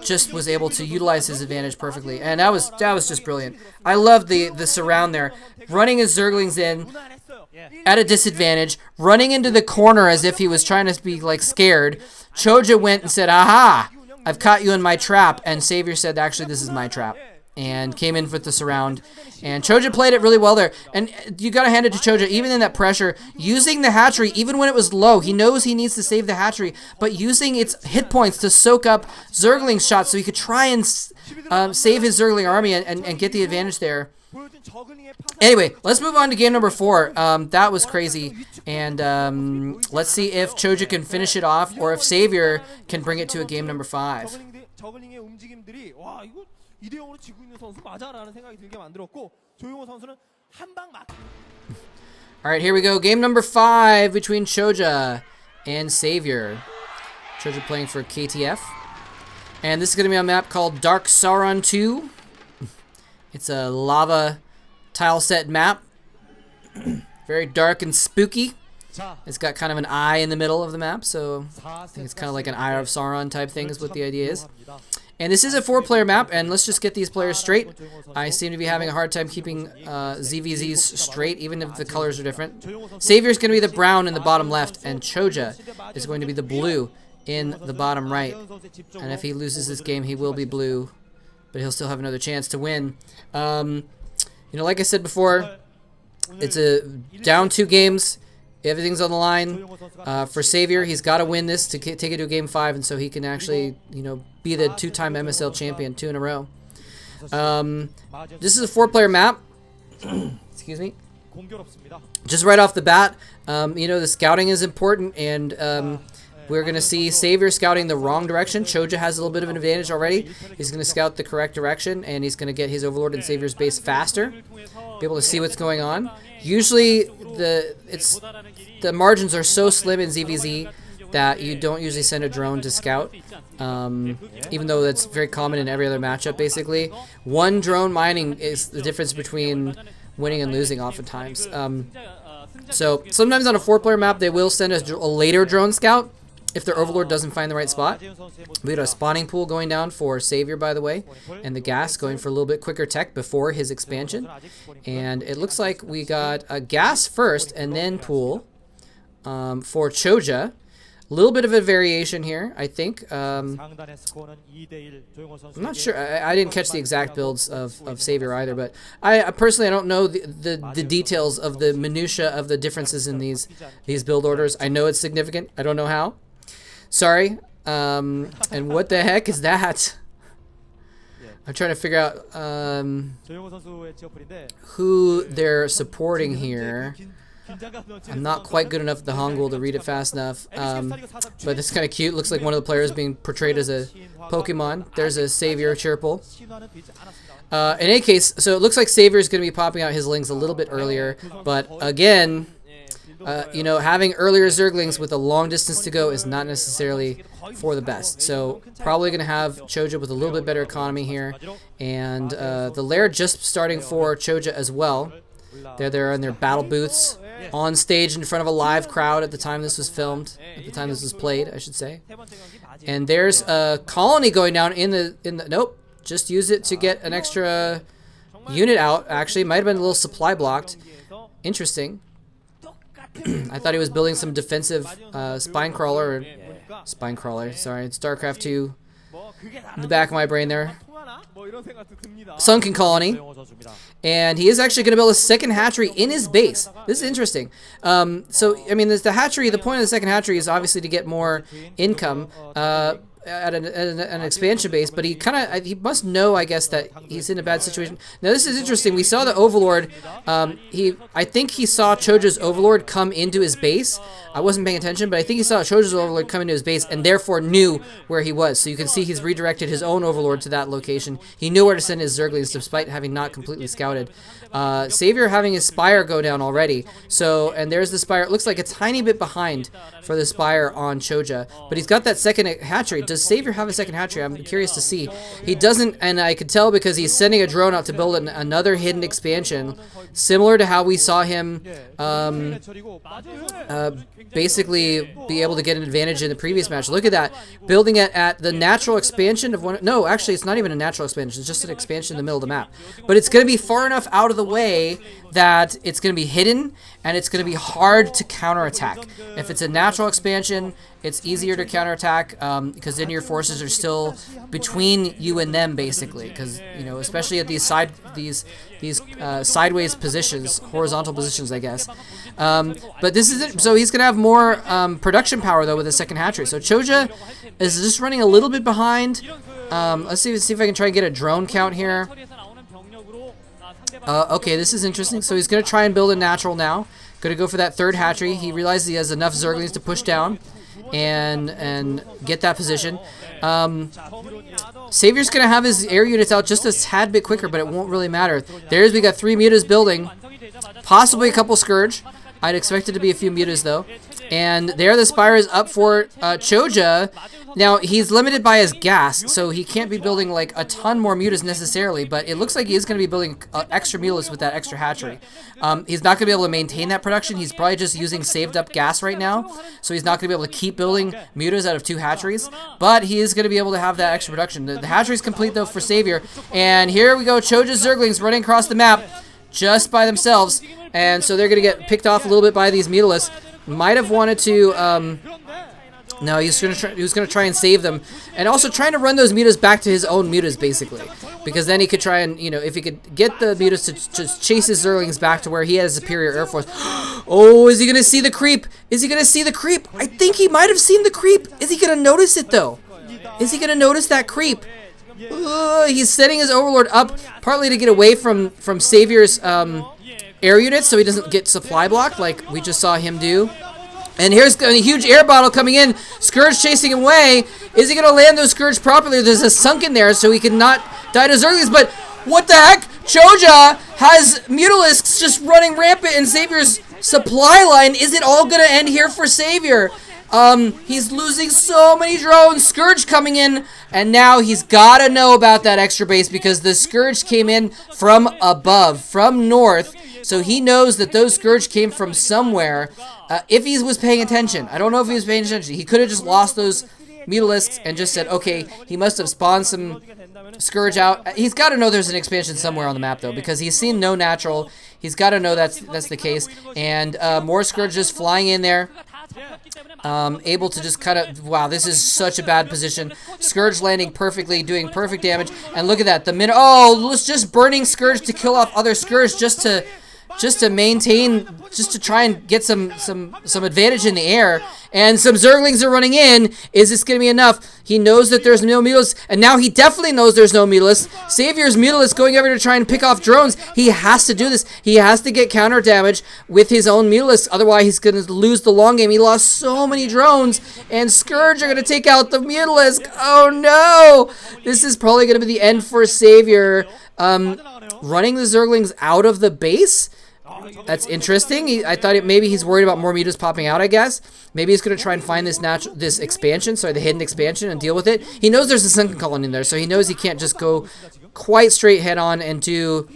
Just was able to utilize his advantage perfectly, and that was just brilliant. I loved the surround there, running his Zerglings in at a disadvantage, running into the corner as if he was trying to be like scared. ChOjja went and said, "Aha! I've caught you in my trap," and sAviOr said, "Actually, this is my trap." And came in with the surround. And ChOjja played it really well there. And you got to hand it to ChOjja, even in that pressure, using the hatchery, even when it was low. He knows he needs to save the hatchery, but using its hit points to soak up Zergling shots so he could try and save his Zergling army and get the advantage there. Anyway, let's move on to game number 4. That was crazy. And let's see if ChOjja can finish it off or if sAviOr can bring it to a game number 5. Alright, here we go. Game number 5 between ChOjja and sAviOr. ChOjja playing for KTF. And this is going to be a map called Dark Sauron 2. It's a lava tile set map. Very dark and spooky. It's got kind of an eye in the middle of the map, so I think it's kind of like an Eye of Sauron type thing is what the idea is. And this is a 4-player map, and let's just get these players straight. I seem to be having a hard time keeping ZVZs straight, even if the colors are different. sAviOr is going to be the brown in the bottom left, and ChOjja is going to be the blue in the bottom right. And if he loses this game, he will be blue, but he'll still have another chance to win. You know, like I said before, it's a down 2 games. Everything's on the line for sAviOr. He's got to win this to take it to Game 5, and so he can actually, you know, be the 2-time MSL champion 2 in a row. This is a 4-player map. Excuse me. Just right off the bat, you know, the scouting is important, and we're going to see sAviOr scouting the wrong direction. ChOjja has a little bit of an advantage already. He's going to scout the correct direction, and he's going to get his Overlord in sAviOr's base faster, be able to see what's going on. Usually, the margins are so slim in ZVZ that you don't usually send a drone to scout, even though that's very common in every other matchup, basically. 1 drone mining is the difference between winning and losing oftentimes. So sometimes on a 4-player map, they will send a later drone scout if their Overlord doesn't find the right spot. We got a spawning pool going down for sAviOr, by the way, and the gas going for a little bit quicker tech before his expansion. And it looks like we got a gas first and then pool for ChOjja. A little bit of a variation here, I think. I'm not sure. I didn't catch the exact builds of sAviOr either, but I personally I don't know the details of the minutia of the differences in these build orders. I know it's significant. I don't know how. Sorry. And what the heck is that? I'm trying to figure out who they're supporting here. I'm not quite good enough at the Hangul to read it fast enough, but it's kind of cute. Looks like one of the players being portrayed as a Pokemon. There's a sAviOr Chirple. In any case, so it looks like sAviOr is going to be popping out his Lings a little bit earlier, but again, you know, having earlier Zerglings with a long distance to go is not necessarily for the best. So probably going to have ChOjja with a little bit better economy here, and the lair just starting for ChOjja as well. They're in their battle booths on stage in front of a live crowd at the time this was filmed, at the time this was played, I should say. And there's a colony going down in the nope, just use it to get an extra unit out. Actually, might have been a little supply blocked. Interesting. I thought he was building some defensive spine crawler. Sorry, it's StarCraft 2 in the back of my brain there. Sunken colony, and he is actually going to build a second hatchery in his base. This is interesting. So I mean, the hatchery. The point of the second hatchery is obviously to get more income at an expansion base, but he must know, I guess, that he's in a bad situation. Now this is interesting. We saw the Overlord. I think he saw ChOjja's Overlord come into his base. I wasn't paying attention, but I think he saw ChOjja's Overlord come into his base and therefore knew where he was. So you can see he's redirected his own Overlord to that location. He knew where to send his Zerglings despite having not completely scouted. sAviOr having his Spire go down already. So, and there's the Spire. It looks like a tiny bit behind for the Spire on ChOjja, but he's got that second hatchery. Does sAviOr have a second hatchery? I'm curious to see. He doesn't, and I could tell because he's sending a drone out to build another hidden expansion, similar to how we saw him basically be able to get an advantage in the previous match. Look at that. Building it at the natural expansion of one. No, actually, it's not even a natural expansion. It's just an expansion in the middle of the map. But it's going to be far enough out of the way that it's going to be hidden, and it's going to be hard to counterattack. If it's a natural expansion, it's easier to counterattack because then your forces are still between you and them, basically. Because, you know, especially at these sideways positions, horizontal positions, I guess. But this is it. So he's going to have more production power, though, with the second hatchery. So ChOjja is just running a little bit behind. Let's see if I can try and get a drone count here. Okay, this is interesting. So he's going to try and build a natural now. Going to go for that third hatchery. He realizes he has enough Zerglings to push down and get that position. sAviOr's going to have his air units out just a tad bit quicker, but it won't really matter. We got 3 mutas building. Possibly a couple Scourge. I'd expect it to be a few mutas, though. And there the Spire is up for ChOjja. Now, he's limited by his gas, so he can't be building like a ton more mutas necessarily, but it looks like he is going to be building extra mutas with that extra hatchery. He's not going to be able to maintain that production. He's probably just using saved up gas right now, so he's not going to be able to keep building mutas out of 2 hatcheries, but he is going to be able to have that extra production. The hatchery's complete though for sAviOr, and here we go, ChOjja Zerglings running across the map just by themselves, and so they're going to get picked off a little bit by these mutalisks. Might have wanted to, no, he was gonna try and save them, and also trying to run those mutas back to his own mutas, basically, because then he could try and, you know, if he could get the mutas to chase his Zerglings back to where he has superior air force. Oh, is he gonna see the creep? Is he gonna see the creep? I think he might have seen the creep. Is he gonna notice it though? Is he gonna notice that creep? He's setting his Overlord up partly to get away from sAviOr's air units, so he doesn't get supply blocked like we just saw him do. And here's a huge air bottle coming in. Scourge chasing him away. Is he going to land those Scourge properly? There's a sunk in there, so he cannot die to Zerglings. But what the heck? ChOjja has Mutalisks just running rampant in sAviOr's supply line. Is it all going to end here for sAviOr? He's losing so many drones. Scourge coming in, and now he's got to know about that extra base because the Scourge came in from above, from north. So he knows that those Scourge came from somewhere. If he was paying attention, I don't know if he was paying attention. He could have just lost those Mutalisks and just said, okay, he must have spawned some Scourge out. He's got to know there's an expansion somewhere on the map, though, because he's seen no natural. He's got to know that's the case. And more Scourge just flying in there. Able to just cut it. Wow, this is such a bad position. Scourge landing perfectly, doing perfect damage. And look at that. Oh, just burning Scourge to kill off other Scourge just to maintain, just to try and get some advantage in the air. And some Zerglings are running in. Is this going to be enough? He knows that there's no Mutalisks, and now he definitely knows there's no Mutalisks. sAviOr's Mutalisks going over to try and pick off drones. He has to do this. He has to get counter damage with his own Mutalisks, otherwise he's going to lose the long game. He lost so many drones, and Scourge are going to take out the Mutalisk. Oh no! This is probably going to be the end for sAviOr. Running the Zerglings out of the base? That's interesting. I thought maybe he's worried about more mutas popping out, I guess. Maybe he's going to try and find this expansion, sorry, the hidden expansion, and deal with it. He knows there's a sunken colony in there, so he knows he can't just go quite straight head on and do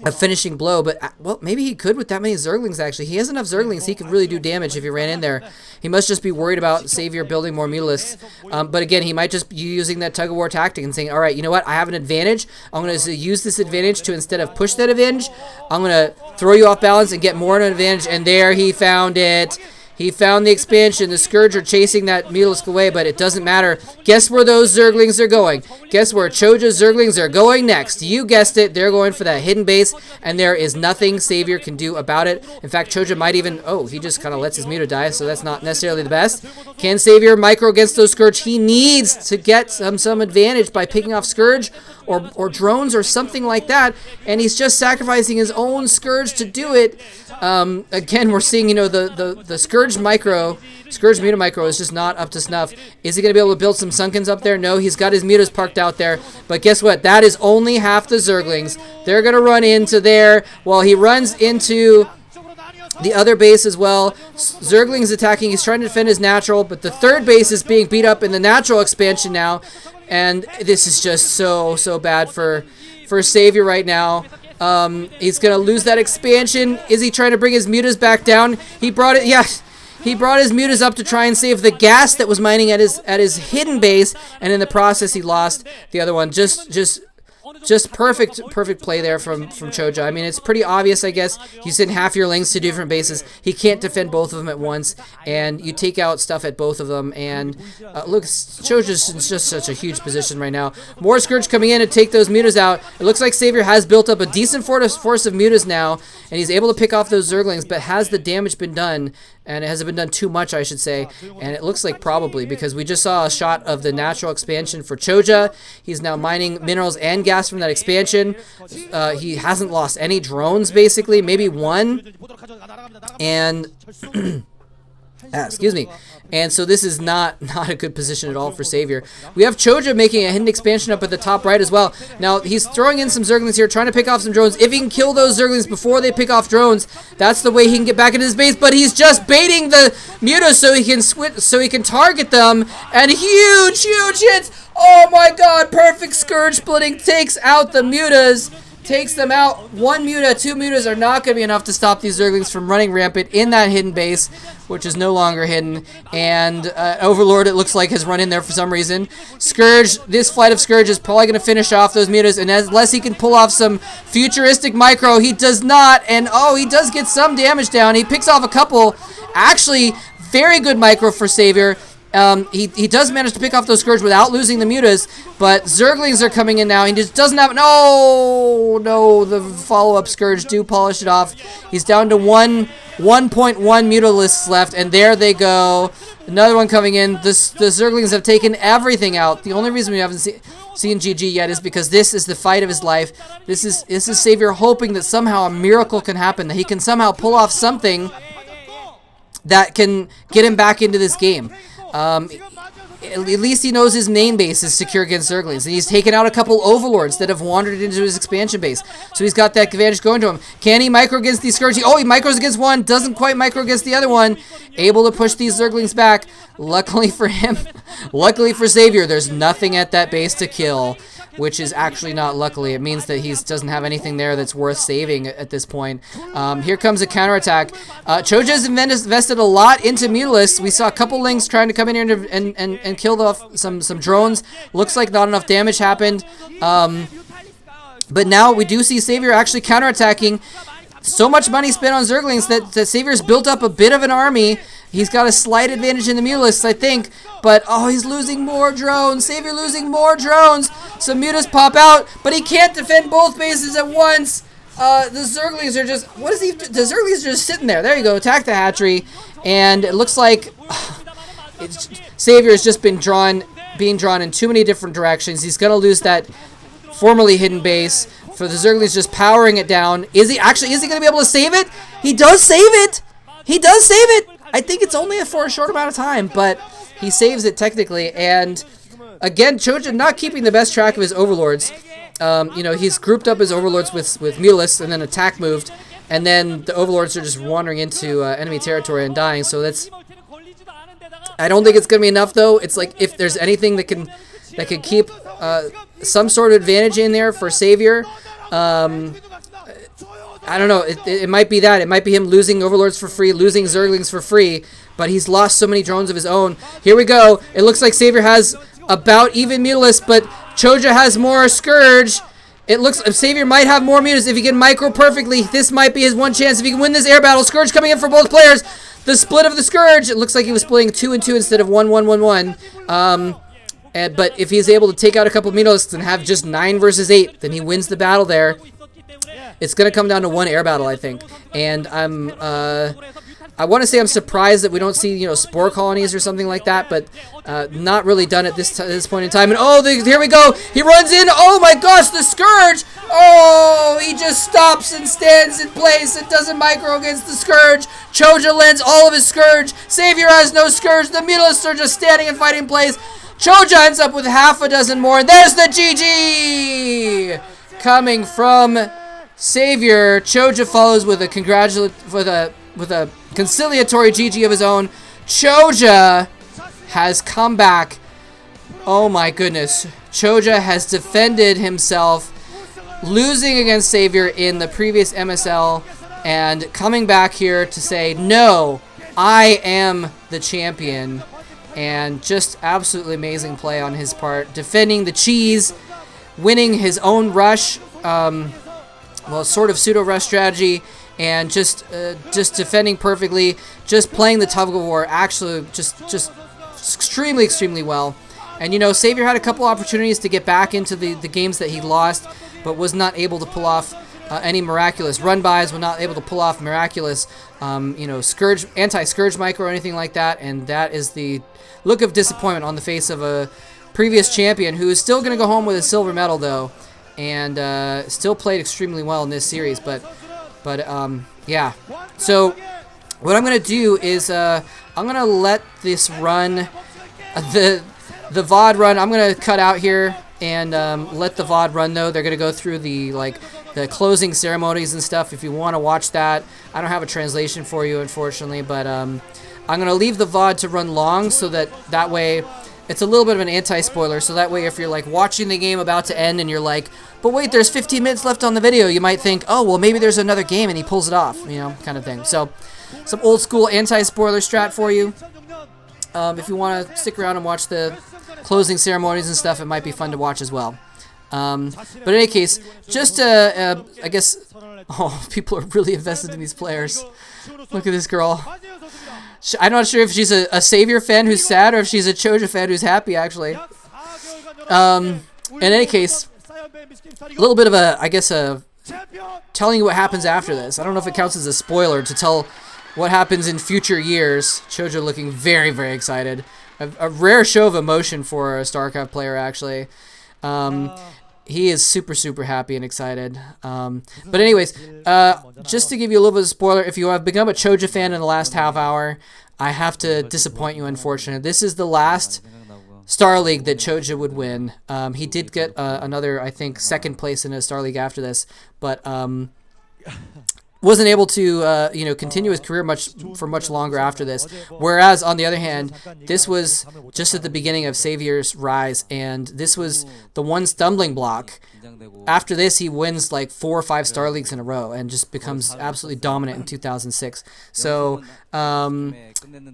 a finishing blow, but, well, maybe he could with that many Zerglings, actually. He has enough Zerglings, he could really do damage if he ran in there. He must just be worried about sAviOr building more Mutalisks. But again, he might just be using that tug-of-war tactic and saying, all right, you know what, I have an advantage. I'm going to use this advantage to, instead of push that advantage, I'm going to throw you off balance and get more of an advantage, and there he found it. He found the expansion. The Scourge are chasing that Mutalisk away, but it doesn't matter. Guess where those Zerglings are going? Guess where ChOjja Zerglings are going next? You guessed it. They're going for that hidden base, and there is nothing sAviOr can do about it. In fact, ChOjja might even... Oh, he just kind of lets his Muta die, so that's not necessarily the best. Can sAviOr micro against those Scourge? He needs to get some advantage by picking off Scourge or drones or something like that, and he's just sacrificing his own Scourge to do it. Again, we're seeing, you know, the Scourge Muta micro is just not up to snuff. Is he going to be able to build some Sunkens up there? No, he's got his Mutas parked out there. But guess what? That is only half the Zerglings. They're going to run into there while he runs into the other base as well. Zerglings attacking. He's trying to defend his natural, but the third base is being beat up in the natural expansion now. And this is just so bad for sAviOr right now. He's going to lose that expansion. Is he trying to bring his Mutas back down? He brought it, yes. He brought his Mutas up to try and save the gas that was mining at his hidden base, and in the process he lost the other one. Just perfect play there from ChOjja. I mean, it's pretty obvious, I guess. You send half your lings to different bases. He can't defend both of them at once, and you take out stuff at both of them. And look, ChOjja's in just such a huge position right now. More Scourge coming in to take those Mutas out. It looks like sAviOr has built up a decent force of Mutas now, and he's able to pick off those Zerglings, but has the damage been done? And it hasn't been done too much, I should say. And it looks like probably, because we just saw a shot of the natural expansion for ChOjja. He's now mining minerals and gas from that expansion. He hasn't lost any drones, basically. Maybe one. And Excuse me. And so this is not a good position at all for sAviOr. We have ChOjja making a hidden expansion up at the top right as well. Now, he's throwing in some Zerglings here, trying to pick off some drones. If he can kill those Zerglings before they pick off drones, that's the way he can get back into his base. But he's just baiting the mutas so he can target them. And huge hits. Oh my god, perfect Scourge splitting takes out the mutas. Takes them out. 1 muta, 2 mutas are not going to be enough to stop these Zerglings from running rampant in that hidden base, which is no longer hidden. And Overlord, it looks like, has run in there for some reason. Scourge, this flight of Scourge is probably going to finish off those mutas, and unless he can pull off some futuristic micro, he does not. And oh, he does get some damage down. He picks off a couple. Actually, very good micro for sAviOr. He does manage to pick off those Scourge without losing the mutas, but Zerglings are coming in now. He just doesn't have... No, the follow-up Scourge do polish it off. He's down to 1.1 mutalisks left, and there they go. Another one coming in. The Zerglings have taken everything out. The only reason we haven't seen GG yet is because this is the fight of his life. This is sAviOr hoping that somehow a miracle can happen, that he can somehow pull off something that can get him back into this game. At least he knows his main base is secure against Zerglings, and he's taken out a couple Overlords that have wandered into his expansion base. So he's got that advantage going to him. Can he micro against these Scourge? Oh, he micros against one, doesn't quite micro against the other one. Able to push these Zerglings back. Luckily for him, luckily for sAviOr, there's nothing at that base to kill, which is actually not luckily. It means that he doesn't have anything there that's worth saving at this point. Here comes a counterattack. ChOjja has invested a lot into mutalisks. We saw a couple Lings trying to come in here and kill off some drones. Looks like not enough damage happened. But now we do see sAviOr actually counterattacking. So much money spent on Zerglings that sAviOr's built up a bit of an army. He's got a slight advantage in the mutalisks, I think. But, oh, he's losing more drones. sAviOr losing more drones. Some mutas pop out, but he can't defend both bases at once. The Zerglings are just... What is he... The Zerglings are just sitting there. There you go. Attack the hatchery. And it looks like... sAviOr has just being drawn in too many different directions. He's going to lose that formerly hidden base for the Zerglings just powering it down. Is he going to be able to save it? He does save it. He does save it. I think it's only for a short amount of time, but he saves it technically. And again, ChOjja not keeping the best track of his Overlords. You know, he's grouped up his Overlords with mutalisks and then attack moved, and then the Overlords are just wandering into enemy territory and dying. So that's... I don't think it's gonna be enough though. It's like if there's anything that can keep some sort of advantage in there for sAviOr. I don't know. It might be that. It might be him losing Overlords for free, losing Zerglings for free, but he's lost so many drones of his own. Here we go. It looks like sAviOr has about even mutalisks, but ChOjja has more Scourge. It looks sAviOr might have more mutas if he can micro perfectly. This might be his one chance if he can win this air battle. Scourge coming in for both players. The split of the Scourge. It looks like he was splitting 2 and 2 instead of 1 1 1 1. But if he's able to take out a couple of mutalisks and have just 9 versus 8, then he wins the battle there. It's going to come down to one air battle, I think. And I want to say I'm surprised that we don't see, you know, spore colonies or something like that, but not really done at this point in time. And oh, here we go. He runs in. Oh my gosh, the Scourge. Oh, he just stops and stands in place and doesn't micro against the Scourge. ChOjja lends all of his Scourge. sAviOr has no Scourge. The mutalisks are just standing and fighting in place. ChOjja ends up with half a dozen more. And there's the GG coming from sAviOr. ChOjja follows with a conciliatory GG of his own. ChOjja has come back. Oh my goodness. ChOjja has defended himself, losing against sAviOr in the previous MSL, and coming back here to say, no, I am the champion. And just absolutely amazing play on his part. Defending the cheese, winning his own rush, well, sort of pseudo-rush strategy, and just defending perfectly, just playing the tug of war, actually just extremely well. And, you know, sAviOr had a couple opportunities to get back into the games that he lost, but was not able to pull off any miraculous run-bys, was not able to pull off miraculous, you know, anti-Scourge micro or anything like that, and that is the look of disappointment on the face of a previous champion who is still going to go home with a silver medal, though, and still played extremely well in this series, but yeah. So what I'm gonna do is I'm gonna let this run, the VOD run. I'm gonna cut out here and let the VOD run though. They're gonna go through the closing ceremonies and stuff. If you want to watch that, I don't have a translation for you unfortunately, but I'm gonna leave the VOD to run long so that way it's a little bit of an anti-spoiler. So that way if you're like watching the game about to end and you're like, but wait, there's 15 minutes left on the video, you might think, oh well, maybe there's another game, and he pulls it off, you know, kind of thing. So some old school anti-spoiler strat for you. If you want to stick around and watch the closing ceremonies and stuff, it might be fun to watch as well. But in any case, just I guess, oh, people are really invested in these players. Look at this girl. I'm not sure if she's a sAviOr fan who's sad or if she's a ChOjja fan who's happy, actually. In any case, a little bit of a, I guess, telling you what happens after this. I don't know if it counts as a spoiler to tell what happens in future years. ChOjja looking very, very excited. A rare show of emotion for a StarCraft player, actually. He is super, super happy and excited. But anyways, just to give you a little bit of a spoiler, if you have become a ChOjja fan in the last half hour, I have to disappoint you, unfortunately. This is the last Star League that ChOjja would win. He did get another, I think, second place in a Star League after this, but wasn't able to continue his career for much longer after this. Whereas on the other hand, this was just at the beginning of sAviOr's rise, and this was the one stumbling block. After this, he wins like 4 or 5 Star Leagues in a row and just becomes absolutely dominant in 2006. So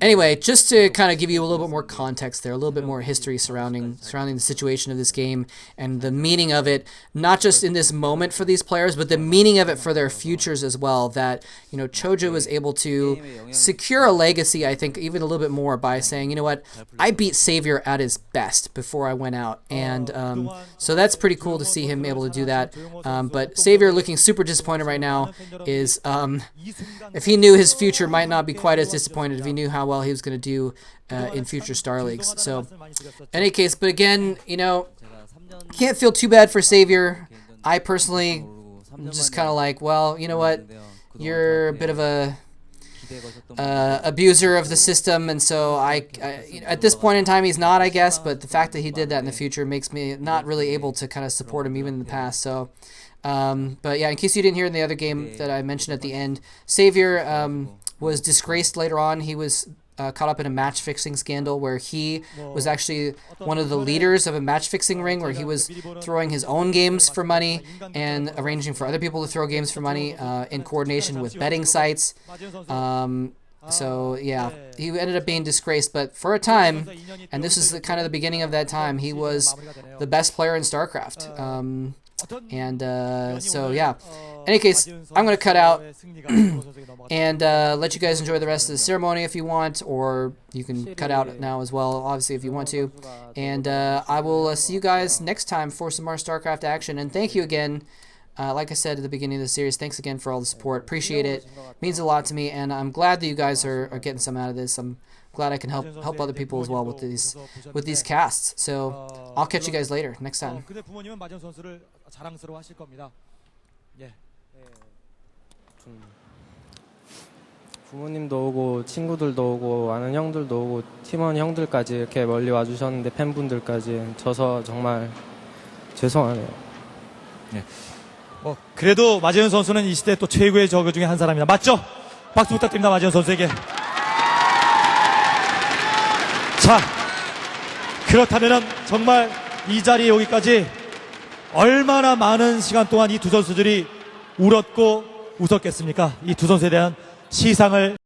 anyway, just to kind of give you a little bit more context there, a little bit more history surrounding the situation of this game and the meaning of it, not just in this moment for these players, but the meaning of it for their futures as well. That, you know, ChOjja was able to secure a legacy, I think, even a little bit more by saying, you know what, I beat sAviOr at his best before I went out, and so that's pretty cool to see him able to do that. But sAviOr looking super disappointed right now is, if he knew his future might not be quite as disappointed if he knew how well he was going to do in future Star Leagues. So, in any case, but again, you know, can't feel too bad for sAviOr. I personally am just kind of like, well, you know what, you're a bit of a abuser of the system, and so I at this point in time he's not, I guess, but the fact that he did that in the future makes me not really able to kind of support him even in the past. So but yeah, in case you didn't hear in the other game that I mentioned at the end, sAviOr was disgraced later on. He was caught up in a match-fixing scandal where he was actually one of the leaders of a match-fixing ring where he was throwing his own games for money and arranging for other people to throw games for money in coordination with betting sites. So yeah, he ended up being disgraced, but for a time, and this is kind of the beginning of that time, he was the best player in StarCraft. So yeah, in any case, I'm going to cut out and let you guys enjoy the rest of the ceremony if you want, or you can cut out now as well, obviously, if you want to. And I will see you guys next time for some more StarCraft action. And thank you again, like I said at the beginning of the series, thanks again for all the support. Appreciate it. Means a lot to me, and I'm glad that you guys are getting some out of this. I'm glad I can help other people as well with these casts. So I'll catch you guys later next time. 부모님도 오고 친구들도 오고 아는 형들도 오고 팀원 형들까지 이렇게 멀리 와주셨는데 팬분들까지 져서 정말 죄송하네요. 네. 그래도 마재현 선수는 이 시대 또 최고의 저그 중에 한 사람이다. 맞죠? 박수 부탁드립니다, 마재현 선수에게. 자, 그렇다면은 정말 이 자리에 오기까지 얼마나 많은 시간 동안 이 두 선수들이 울었고 웃었겠습니까? 이 두 선수에 대한 시상을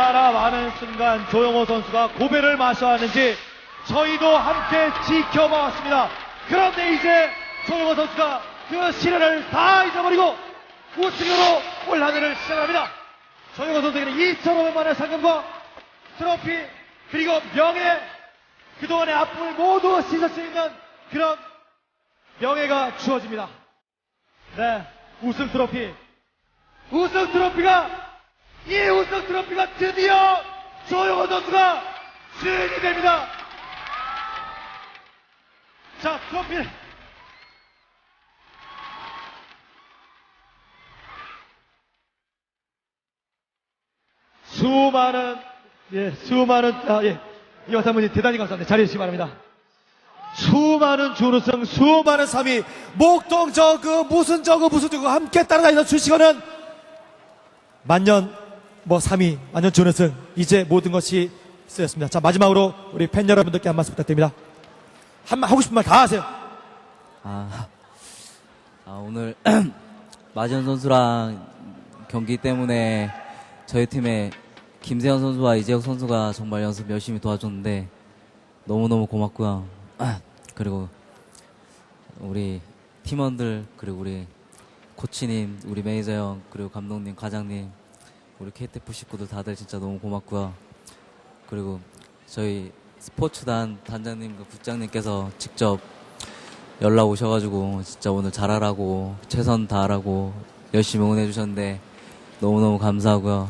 얼마나 많은 순간 조용호 선수가 고배를 마셔왔는지 저희도 함께 지켜봐왔습니다. 그런데 이제 조용호 선수가 그 시련을 다 잊어버리고 우승으로 올라가기를 시작합니다. 조용호 선수에게는 2,500만원의 상금과 트로피 그리고 명예, 그동안의 아픔을 모두 씻을 수 있는 그런 명예가 주어집니다. 네, 우승 트로피가 이 우승 트로피가 드디어 조용호 선수가 주인이 됩니다. 자, 트로피 이화상 분이 대단히 감사합니다. 자리해 주시기 바랍니다. 수많은 준우승, 수많은 3위, 목동 무슨 저거 함께 따라다니던 출시거는 만년 3위, 만년 준우승, 이제 모든 것이 쓰였습니다. 자, 마지막으로 우리 팬 여러분들께 한 말씀 부탁드립니다. 하고 싶은 말 다 하세요. 오늘 마지현 선수랑 경기 때문에 저희 팀의 김세현 선수와 이재혁 선수가 정말 연습 열심히 도와줬는데 너무너무 고맙고요. 그리고 우리 팀원들, 그리고 우리 코치님, 우리 매니저 형, 그리고 감독님, 과장님, 우리 KTF 식구들 다들 진짜 너무 고맙고요. 그리고 저희 스포츠단 단장님과 국장님께서 직접 연락 오셔가지고 진짜 오늘 잘하라고, 최선 다하라고 열심히 응원해 주셨는데 너무너무 감사하고요.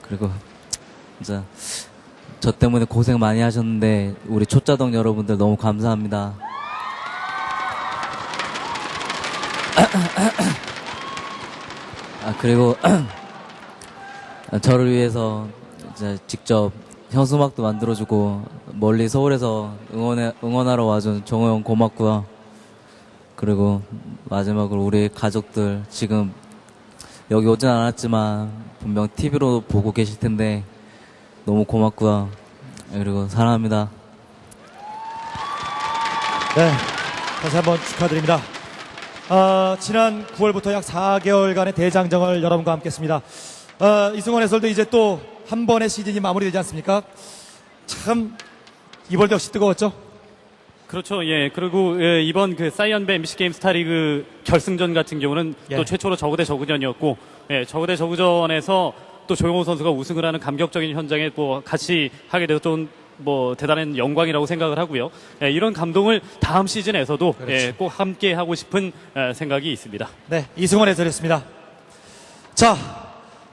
그리고 진짜 저 때문에 고생 많이 하셨는데 우리 초짜동 여러분들 너무 감사합니다. 그리고 저를 위해서 이제 직접 현수막도 만들어주고 멀리 서울에서 응원하러 와준 정호 형 고맙고요. 그리고 마지막으로 우리 가족들 지금 여기 오진 않았지만 분명 TV로 보고 계실 텐데 너무 고맙고요. 그리고 사랑합니다. 네, 다시 한번 축하드립니다. 지난 9월부터 약 4개월간의 대장정을 여러분과 함께 했습니다. 이승원 해설도 이제 또 한 번의 시즌이 마무리되지 않습니까? 참 이번도 역시 뜨거웠죠? 그렇죠. 예. 그리고 이번 그 사이언배 MBC 게임 스타리그 결승전 같은 경우는 또 최초로 저그 대 저그전이었고, 저그 대 저그전에서 또 조용호 선수가 우승을 하는 감격적인 현장에 또 같이 하게 돼서 좀 대단한 영광이라고 생각을 하고요. 이런 감동을 다음 시즌에서도 그렇죠. 꼭 함께 하고 싶은 생각이 있습니다. 네, 이승원 해설이었습니다. 자,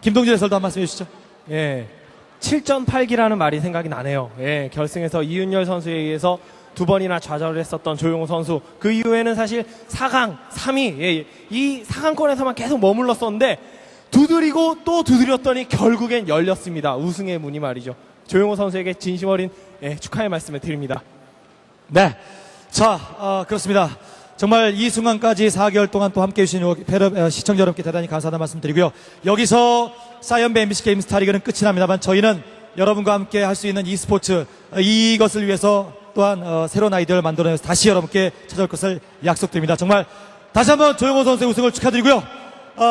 김동준 해설도 한 말씀 해주시죠. 7전 8기라는 말이 생각이 나네요. 결승에서 이윤열 선수에 의해서 2번이나 좌절을 했었던 조용호 선수. 그 이후에는 사실 4강, 3위, 이 4강권에서만 계속 머물렀었는데 두드리고 또 두드렸더니 결국엔 열렸습니다. 우승의 문이 말이죠. 조용호 선수에게 진심 어린 축하의 말씀을 드립니다. 네. 자, 그렇습니다. 정말 이 순간까지 4개월 동안 또 함께 해주신 시청자 여러분께 대단히 감사하다는 말씀 드리고요. 여기서 사이언배 MBC 게임 스타리그는 끝이 납니다만 저희는 여러분과 함께 할 수 있는 e스포츠, 이것을 위해서 또한 새로운 아이디어를 만들어내서 다시 여러분께 찾아올 것을 약속드립니다. 정말 다시 한번 조용호 선수의 우승을 축하드리고요.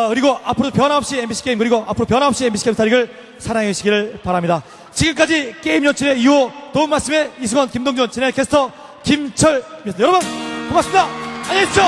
그리고 앞으로 변함없이 MBC 게임, 그리고 앞으로 변함없이 MBC 게임 스타리그를 사랑해 주시기를 바랍니다. 지금까지 게임 연출의 2호 도움 말씀의 이승원, 김동준, 진행 캐스터 김철이었습니다. 여러분 고맙습니다. 안녕히 계십시오.